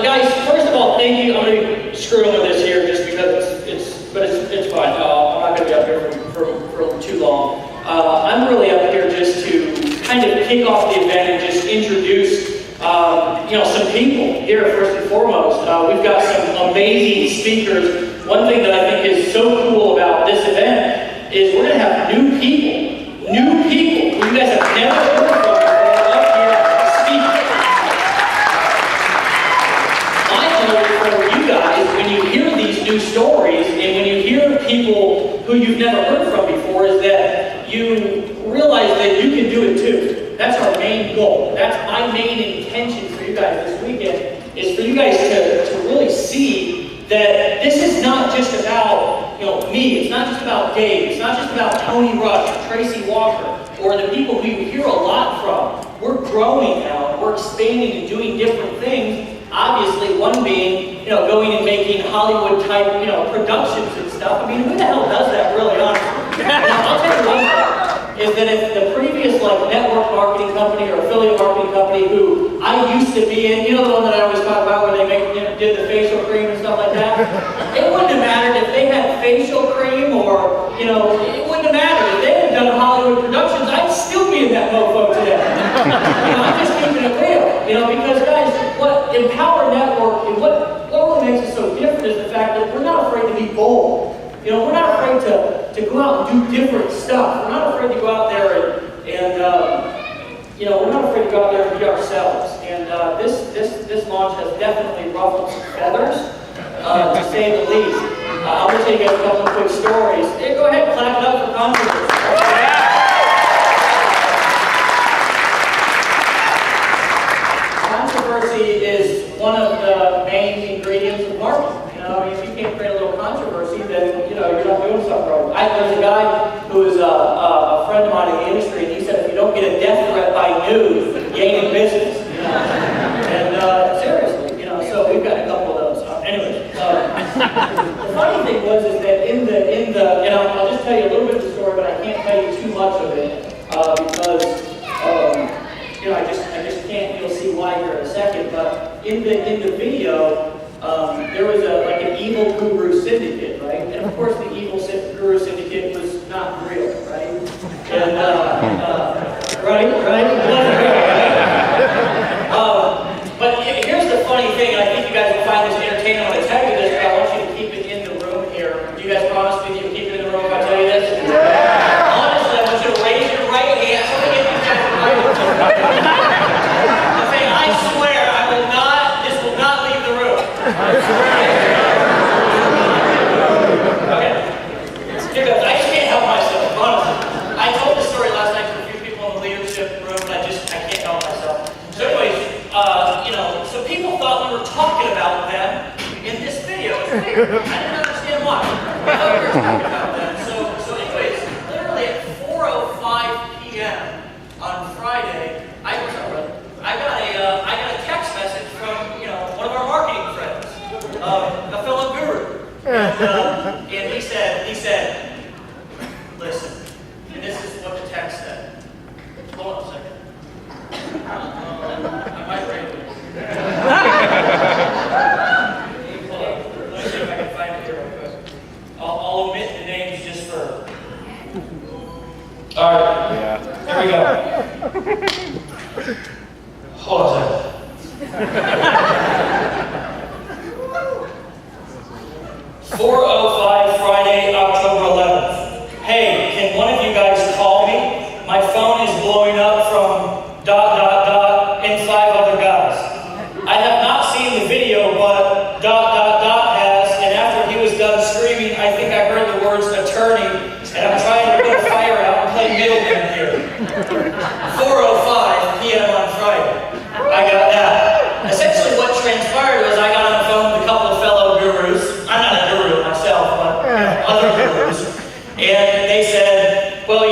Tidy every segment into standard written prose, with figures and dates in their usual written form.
Guys, first of all, thank you. I'm going to be screwing with this here just because it's fine. I'm not going to be up here for too long. I'm really up here just to kind of kick off the event and just introduce, some people here first and foremost. We've got some amazing speakers. One thing that I think is so cool about this event is we're going to have new people who you guys have never heard from before up here speaking. My hope for you guys, when you hear these new stories and when you hear people who you've never heard from before, is that you realize that you can do it too. That's our main goal. That's my main intention for you guys this weekend, is for you guys to really see that this is not just about me. It's not just about Dave. It's not just about Tony Rush or Tracy Walker or the people who you hear a lot from. We're growing now. We're expanding and doing different things. Obviously, one being going and making Hollywood type productions and stuff. I mean, who the hell does that really? Honestly, I'll tell you one thing. Is that if the previous network marketing company or affiliate marketing company who I used to be in, the one that I always talk about where they did the facial cream and stuff like that, it wouldn't have mattered if they had facial cream or, it wouldn't have mattered. If they had done Hollywood productions, I'd still be in that mofo today. I'm just keeping it real, because guys, what Empower Network and what really makes it so different is the fact that we're not afraid to be bold. We're not afraid to go out and do different stuff. We're not afraid to go out there and we're not afraid to go out there and be ourselves. And this launch has definitely ruffled some feathers, to say the least. I'm going to tell you guys a couple of quick stories. Hey, go ahead and clap it up for controversy. Controversy is one of the main ingredients of marketing. If you can't create a little controversy, then you're not doing something right. There's a guy who is a friend of mine in the industry, and he said if you don't get a death threat by noon, you ain't in business. And seriously, so we've got a couple of those. Anyway, the funny thing is that in the and I'll just tell you a little bit of the story, but I can't tell you too much of it because I just can't. You'll see why here in a second. But in the video. There was an evil guru syndicate, right? And of course the evil guru syndicate was not real, right? And, right? It wasn't real, right? But here's the funny thing, and I think you guys will find this entertaining. I'm going to tell you this, but I want you to keep it in the room here. Do you guys promise me that you'll keep it in the room if I tell you this? Yeah. Honestly, I want you to raise your right hand. So I'm going to get these guys right. I'm saying, I swear, this will not leave the room. Okay. Here goes. I just can't help myself, honestly. I told this story last night to a few people in the leadership room, and I can't help myself. So anyways, so people thought we were talking about them in this video. It's weird. I didn't understand why. I thought we were talking about them. So anyways, literally at 4:05 p.m. on Friday, I got a text message from one of our marketing friends, a fellow guru, and he said, listen, and this is what the text said. Hold on a second. I might read it. Hold on. Let me see if I can find it here real quick. I'll omit the names just for. All right. Yeah. Here we go. Hold on a second. 4:05 Friday, October 11th. Hey, can one of you guys call me? My phone is blowing up from ... and 5 other guys. I have not seen the video, but ... has, and after he was done screaming, I think I heard the words attorney, and I'm trying to put a fire out and play middleman here. 4:05 p.m. on Friday. I got that. Essentially what transpired was I got on the phone with a couple of fellow gurus. I'm not a guru myself, but other gurus. And they said, well,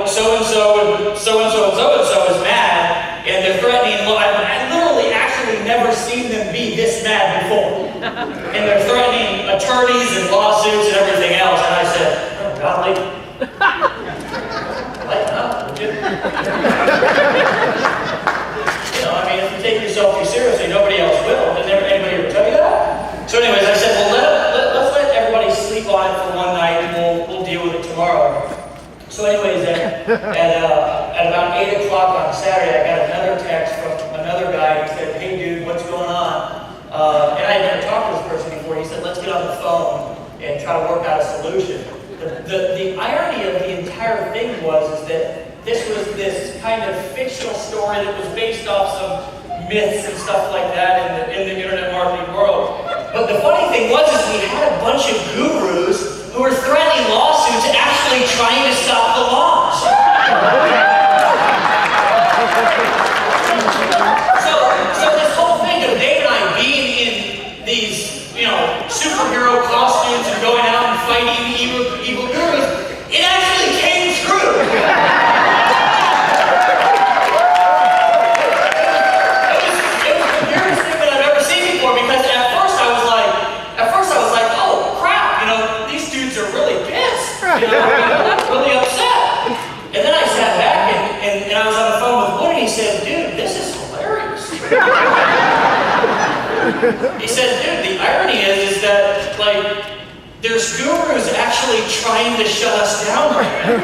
so-and-so and so-and-so and so-and-so is mad, and they're threatening. I literally actually never seen them be this mad before. And they're threatening attorneys and lawsuits and everything else. And I said, oh, golly. Lighten up, would you? If you take yourself too seriously, nobody else will. Then anybody on the phone and try to work out a solution. The irony of the entire thing was that this was this kind of fictional story that was based off some myths and stuff like that in the internet marketing world. But the funny thing was is we had a bunch of gurus who were threatening lawsuits actually trying to stop the launch. So this whole thing of Dave and I being in these, superhero costumes and going out and fighting evil gurus, it actually came true. It was the weirdest thing that I've ever seen before, because at first I was like, oh crap, these dudes are really pissed, really upset. And then I sat back and I was on the phone with Woody, and he said, dude, this is hilarious. He said, dude, the irony is that, there's gurus actually trying to shut us down right now.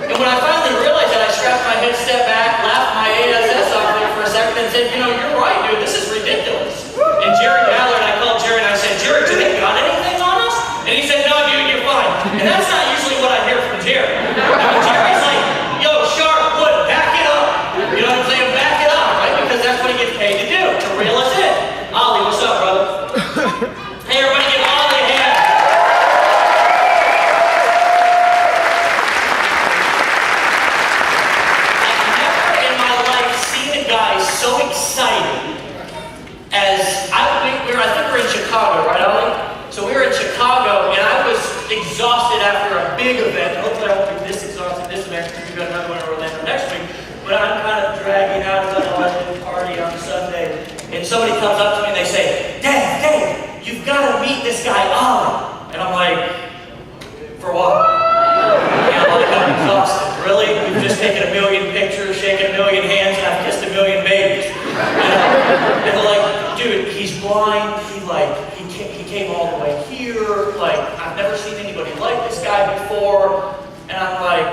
And when I finally realized that, I strapped my head, stepped back, laughed my ASS off there for a second, and said, you're right, dude, this is ridiculous. And Jerry Ballard, I called Jerry and I said, Jerry, do they got anything on us? And he said, no, dude, you're fine. And that's not usually what I hear from Jerry. Jerry's like, yo, Sharpe, Wood, back it up. You know what I'm saying? Back it up, right? Because that's what he gets paid to do, to reel us in. Ollie, what's up, brother? Hey, everybody, give Ollie a hand. I've never in my life seen a guy so excited as I think we're in Chicago, right, Ollie? So we were in Chicago, and I was exhausted after a big event. Hopefully I won't be this exhausted this event, because we've got another one in Orlando next week. But I'm kind of dragging out of the holiday party on Sunday, and somebody comes up to me and they say, Dave, you've got to meet this guy, Ollie. And I'm like, for what? And I'm exhausted. Really? We've just taken a million pictures, shaken a million hands, and I've kissed a million babies. And they're like, dude, he's blind. He came all the way here. I've never seen anybody like this guy before. And I'm like,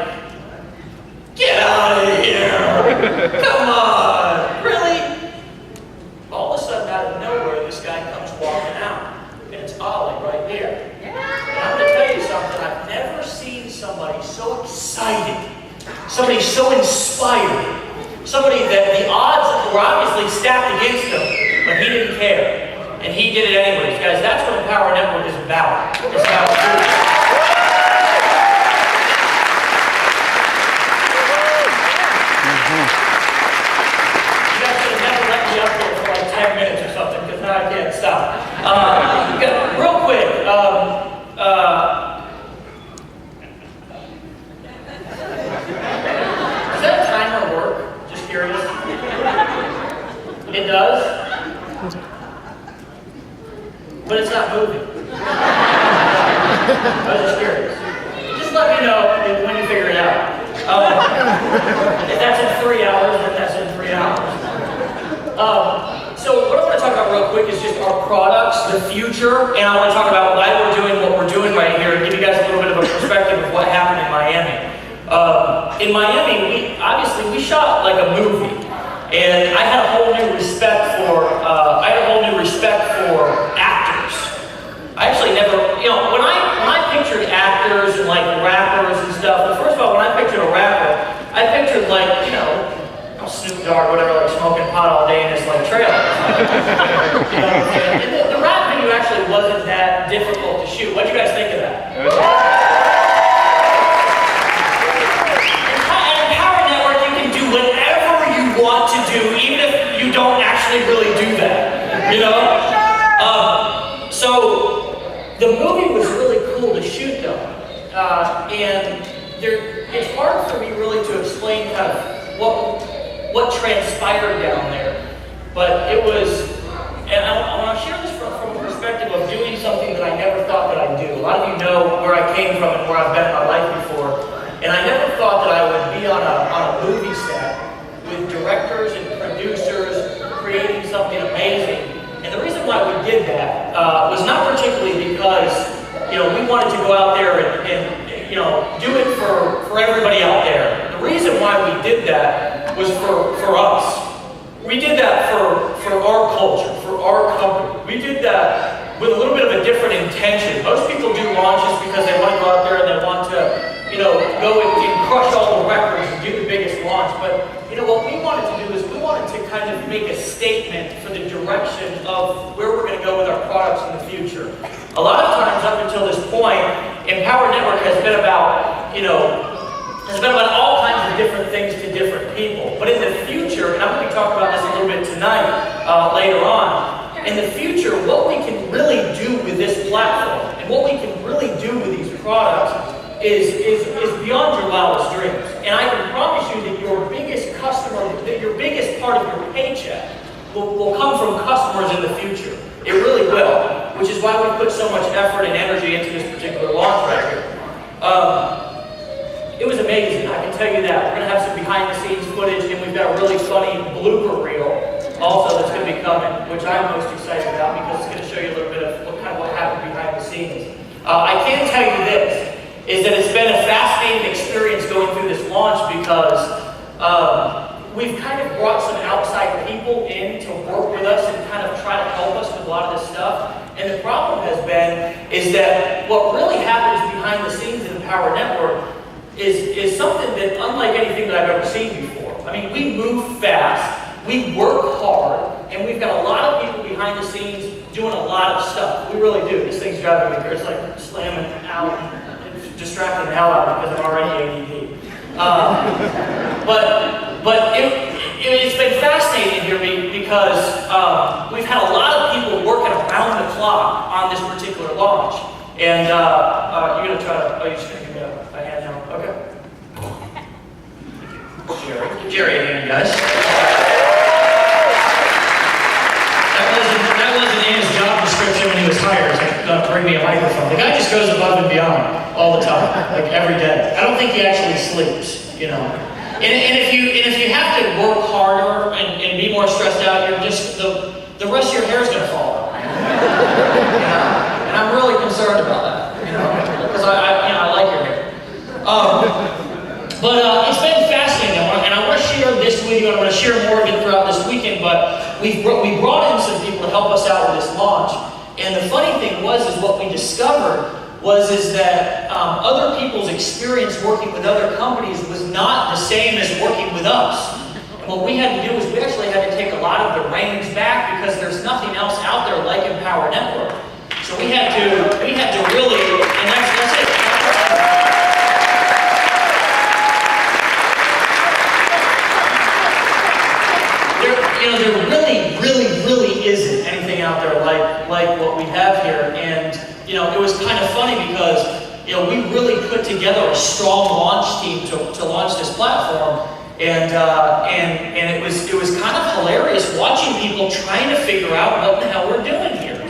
get out of here! Come on! Really? All of a sudden, out of nowhere, this guy comes walking out. And it's Ollie right there. And I'm going to tell you something. I've never seen somebody so excited, somebody so inspired, somebody that the odds were obviously stacked against him, but he didn't care. And he did it anyways. Guys, that's what the Power Network is about. It's about doing for 10 minutes or something, because now I can't stop. Real quick, does that timer work? Just curious. It does? But it's not moving. I was just curious. Just let me know when you figure it out. If that's in 3 hours, then that's in 3 hours. So what I want to talk about real quick is just our products, the future, and I want to talk about why we're doing what we're doing right here, and give you guys a little bit of a perspective of what happened in Miami. In Miami, we shot like a movie, and I had a whole new respect for actors. I actually never, when I pictured actors and rappers and stuff. Well, first of all, when I pictured a rapper, I pictured Snoop Dogg, whatever, smoking pot all day in his trailer. And the rap video actually wasn't that difficult to shoot. What do you guys think of that? In Power Network, you can do whatever you want to do, even if you don't actually really do that. So the movie was really cool to shoot, though, and it's hard for me really to explain kind of what transpired down there, but it was, and I want to share this from a perspective of doing something that I never thought that I'd do. A lot of you know where I came from and where I've been in my life before, and I never thought that I would be on a movie set with directors and producers creating something amazing. And the reason why we did that was not particularly because we wanted to go out there and do it for everybody out there. The reason why we did that was for us. We did that for our culture, for our company. We did that with a little bit of a intention. Most people do launches because they want to go out there and they want to, go and crush all the records and do the biggest launch. But, what we wanted to do is we wanted to kind of make a statement for the direction of where we're going to go with our products in the future. A lot of times up until this point, Empower Network has been about, all kinds of different things to different people. But in the future, and I'm going to be talking about this a little bit tonight, later on, in the future, what we can really do with this platform and what we can really do with these products is beyond your wildest dreams. And I can promise you that your biggest customer, that your biggest part of your paycheck will come from customers in the future. It really will, which is why we put so much effort and energy into this particular launch right here. It was amazing, I can tell you that. We're going to have some behind-the-scenes footage, and we've got a really funny blooper reel also that's going to be coming, which I'm most excited about because it's going to show you a little bit of what happened behind the scenes. I can tell you this, is that it's been a fascinating experience going through this launch because we've kind of brought some outside people in to work with us and kind of try to help us with a lot of this stuff. And the problem has been is that what really happens behind the scenes in the Empower Network is something that unlike anything that I've ever seen before. I mean, we move fast, we work hard, and we've got a lot of people behind the scenes doing a lot of stuff. We really do. This thing's driving me crazy. It's like slamming out, and distracting the hell out of me because I'm already ADD. But it's been fascinating here because we've had a lot of people working around the clock on this particular launch. And you're going to try to, you're just going to give me a hand now. Okay. Jerry. Give Jerry a hand, guys. That wasn't in his job description when he was hired to bring me a microphone. The guy just goes above and beyond all the time, like every day. I don't think he actually sleeps, And if you have to work harder and be more stressed out, you're just the rest of your hair is going to fall out. And I'm really concerned about that, because I like your hair. But it's been fascinating, and I want to share this with you, and I'm going to share more of it throughout this weekend. But we brought in some people to help us out with this launch, and the funny thing was what we discovered is that other people's experience working with other companies was not the same as working with us. And what we had to do is we actually had to take a lot of the reins back because there's nothing else out there like Empower Network. So we had to really, and that's it. There really isn't anything out there like what we have here. And it was kind of funny because we really put together a strong launch team to launch this platform, and it was kind of hilarious watching people trying to figure out what the hell we're doing here.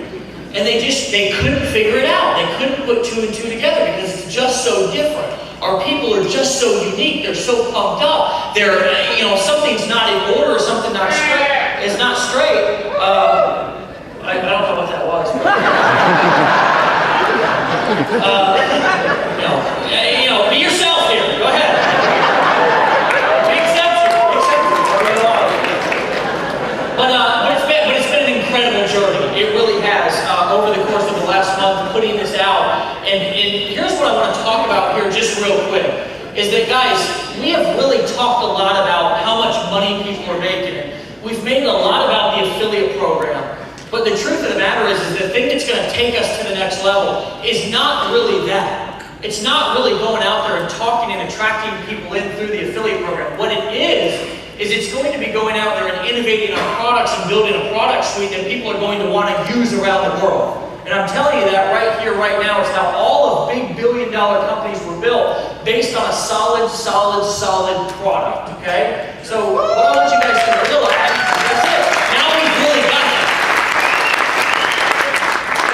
And they couldn't figure it out. They couldn't put two and two together because it's just so different. Our people are just so unique. They're so pumped up. They're, something's not in order, something not straight. It's not straight. I don't know what that was. Be yourself here. Go ahead. Take exception. But it's been an incredible journey. It really has. Over the course of the last month, putting this out, and here's what I want to talk about here, just real quick, is that guys, we have really talked a lot about how much money people are making. We've made a lot about the affiliate program. But the truth of the matter is the thing that's going to take us to the next level is not really that. It's not really going out there and talking and attracting people in through the affiliate program. What it is it's going to be going out there and innovating our products and building a product suite that people are going to want to use around the world. And I'm telling you that right here, right now, is how all of big billion-dollar companies were built, based on a solid product, okay? So what I want you guys to realize is that's it. Now we've really got it.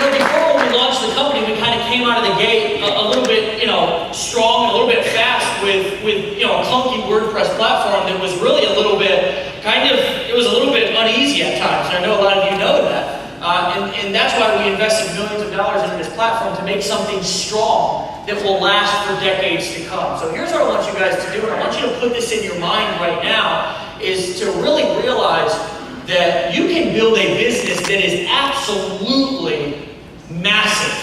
Before when we launched the company, we kind of came out of the gate a little bit, strong, a little bit fast with a clunky WordPress platform that was really a little bit, it was a little bit uneasy at times. And I know a lot of you know that. And that's why we invested millions of dollars into this platform, to make something strong that will last for decades to come. So here's what I want you guys to do, and I want you to put this in your mind right now, is to really realize that you can build a business that is absolutely massive.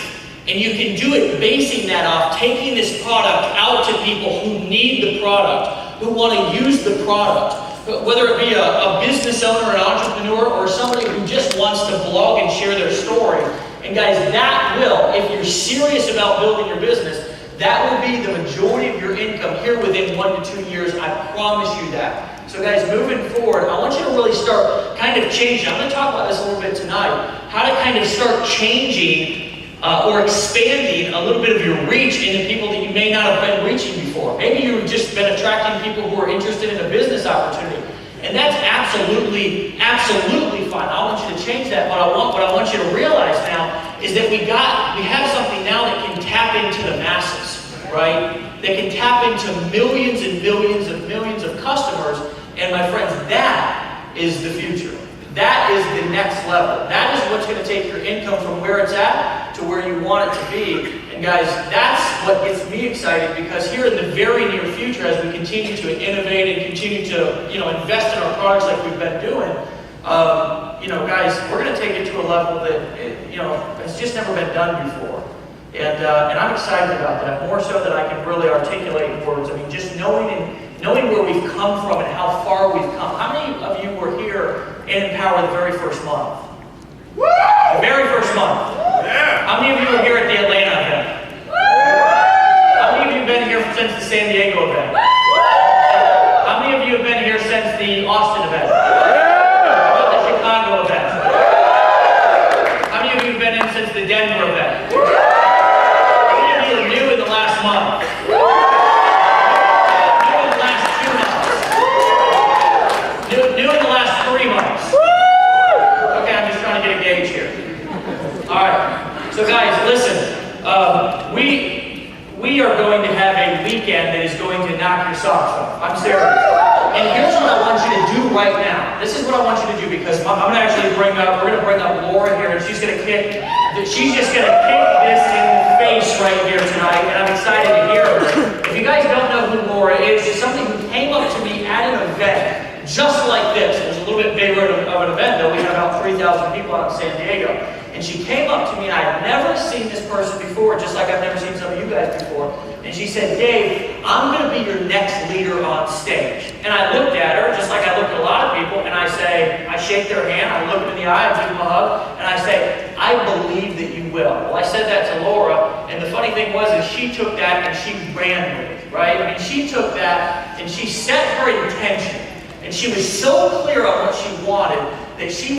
And you can do it basing that off, taking this product out to people who need the product, who want to use the product. Whether it be a business owner, an entrepreneur, or somebody who just wants to blog and share their story. And guys, that will, if you're serious about building your business, that will be the majority of your income here within 1 to 2 years. I promise you that. So guys, moving forward, I want you to really start kind of changing. I'm going to talk about this a little bit tonight. How to kind of start changing or expanding a little bit of your reach into people that you may not have been reaching before. Maybe you've just been attracting people who are interested in a business opportunity. And that's absolutely fine. I want you to change that, but what I want you to realize now is that we have something now that can tap into the masses, right? That can tap into millions and millions of customers. And my friends, that is the future. That is the next level. That is what's going to take your income from where it's at to where you want it to be. And guys, that's what gets me excited, because here in the very near future, as we continue to innovate and continue to invest in our products like we've been doing, guys, we're going to take it to a level that has just never been done before. And I'm excited about that, more so than I can really articulate in words. I mean, just knowing where we've come from and how far we've come. How many of you were here in Empower the very first month? Woo! The very first month. Yeah. How many of you were here at the Atlanta event? Woo! How many of you have been here since the San Diego event? Woo! How many of you have been here since the Austin event? How about the Chicago event? How many of you have been in since the Denver event? How many of you are new in the last month? New in the last 3 months. Okay, I'm just trying to get a gauge here. All right. So guys, listen. We are going to have a weekend that is going to knock your socks off. I'm serious. And here's what I want you to do right now. This is what I want you to do, because I'm going to actually we're going to bring up Laura here, and she's just going to kick this in the face right here tonight, and I'm excited to hear her. If you guys don't know who Laura is, she's somebody who came up to me at an event just like this. It was a little bit bigger of an event, though. We had about 3,000 people out in San Diego. And she came up to me, and I had never seen this person before, just like I've never seen some of you guys before. And she said, "Dave, I'm going to be your next leader on stage." And I looked at her, just like I look at a lot of people, and I shake their hand, I look them in the eye, I give them a hug, and I say, "I believe that you will." Well, I said that to Laura, and the funny thing was, is she took that and she ran with it, right? I mean, she took that and she set her intention. And she was so clear on what she wanted that she